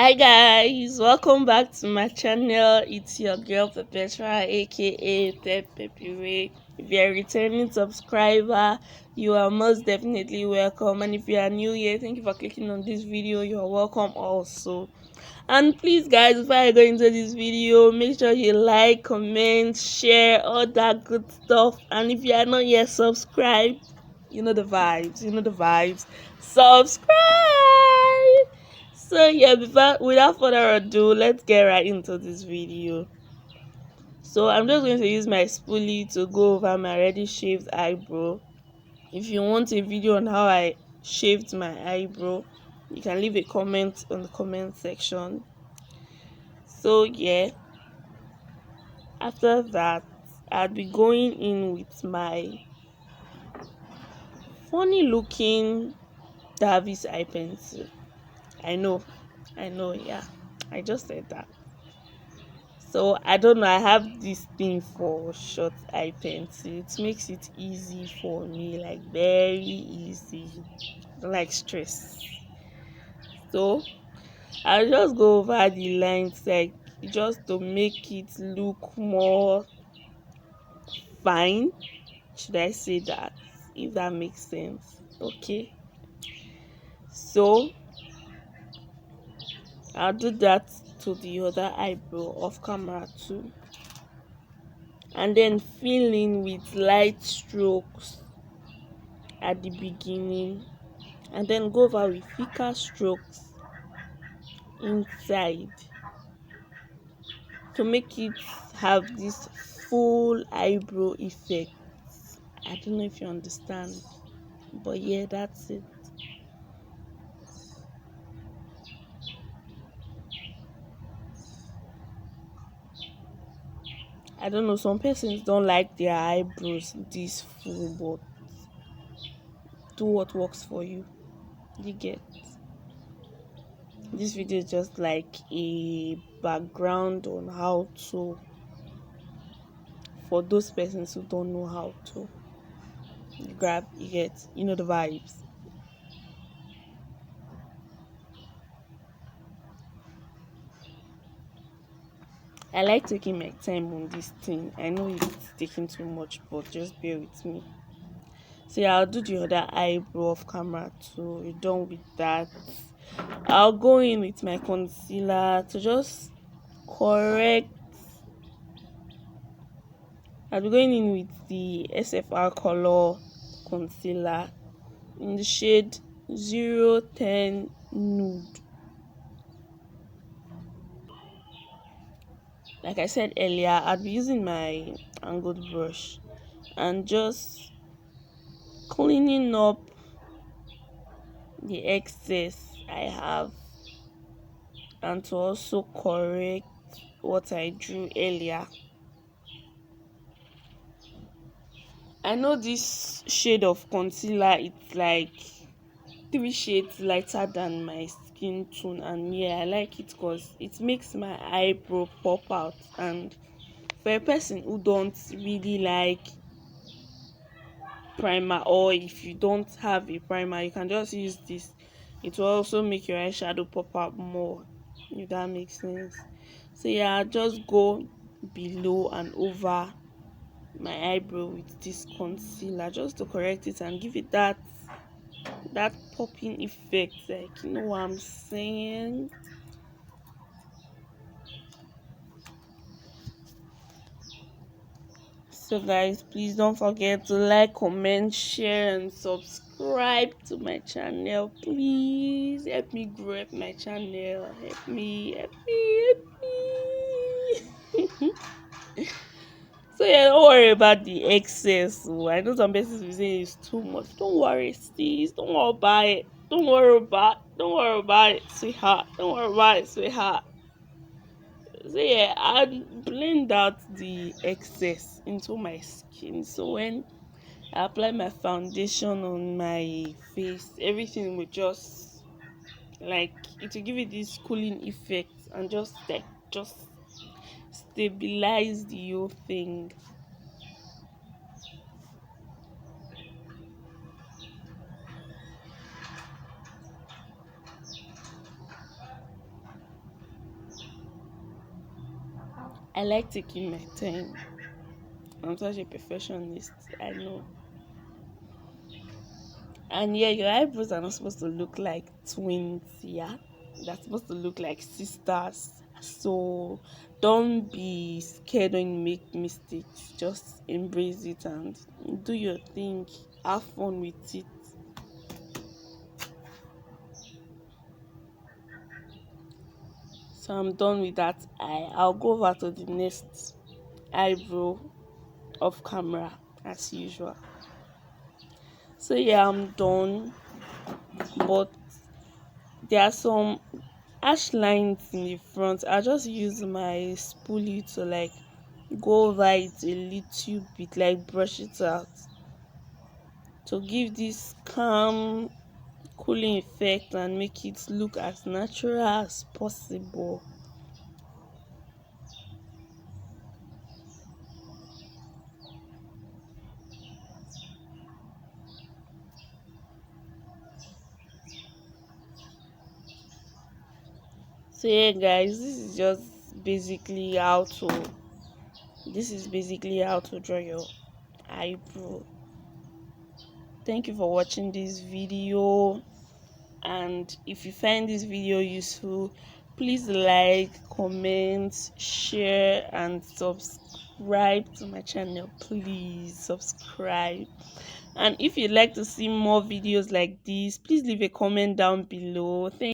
Hi guys, welcome back to my channel. It's your girl Perpetua, aka Pepe. If you're a returning subscriber, you are most definitely welcome. And if you are new here, thank you for clicking on this video. You're welcome also. And please, guys, before I go into this video, make sure you like, comment, share, all that good stuff. And if you are not yet subscribed, you know the vibes. Subscribe. So yeah, without further ado, let's get right into this video. So I'm just going to use my spoolie to go over my already shaved eyebrow. If you want a video on how I shaved my eyebrow, you can leave a comment on the comment section. So yeah, after that, I'll be going in with my funny looking Davis eye pencil. I know, yeah, I just said that. So I don't know, I have this thing for short eye pencil. It makes it easy for me, like very easy. I don't like stress. So I'll just go over the lines, like just to make it look more fine. Should I say that? If that makes sense. Okay. So I'll do that to the other eyebrow off camera too. And then fill in with light strokes at the beginning, and then go over with thicker strokes inside to make it have this full eyebrow effect. I don't know if you understand, but yeah, that's it. I don't know, some persons don't like their eyebrows this full, but do what works for you. You get. This video is just like a background on how to, for those persons who don't know how to. You grab, you get, you know the vibes. I like taking my time on this thing. I know it's taking too much, but just bear with me. So yeah, I'll do the other eyebrow off camera too. We're done with that. I'll go in with my concealer to just correct. I'll be going in with the SFR color concealer in the shade 010 Nude. Like I said earlier, I'll be using my angled brush and just cleaning up the excess I have, and to also correct what I drew earlier. I know this shade of concealer, it's like 3 shades lighter than my skin tone, and yeah, I like it because it makes my eyebrow pop out. And for a person who don't really like primer, or if you don't have a primer, you can just use this. It will also make your eyeshadow pop out more, if that makes sense. So yeah, just go below and over my eyebrow with this concealer just to correct it and give it that popping effect, like, you know what I'm saying. So guys, please don't forget to like, comment, share, and subscribe to my channel. Please help me grow up my channel. Help me, So yeah, don't worry about the excess. Oh, I know some persons will say it's too much. Don't worry, sis. Don't worry about it. Don't worry about it, sweetheart. Don't worry about it, sweetheart. So yeah, I blend out the excess into my skin. So when I apply my foundation on my face, everything will just, like, it will give it this cooling effect and just stabilize the whole thing. I like taking my time. I'm such a perfectionist, I know. And yeah, your eyebrows are not supposed to look like twins, yeah. They're supposed to look like sisters. So don't be scared when you make mistakes. Just embrace it and do your thing. Have fun with it. So I'm done with that. I'll go over to the next eyebrow off camera as usual. So yeah, I'm done. But there are some harsh lines in the front. I just use my spoolie to like go over it a little bit, like brush it out to give this calm, cooling effect and make it look as natural as possible. So yeah, guys, basically how to this is basically how to draw your eyebrow. Thank you for watching this video, and if you find this video useful, please like, comment, share and subscribe to my channel. Please subscribe, and if you'd like to see more videos like this, please leave a comment down below. Thank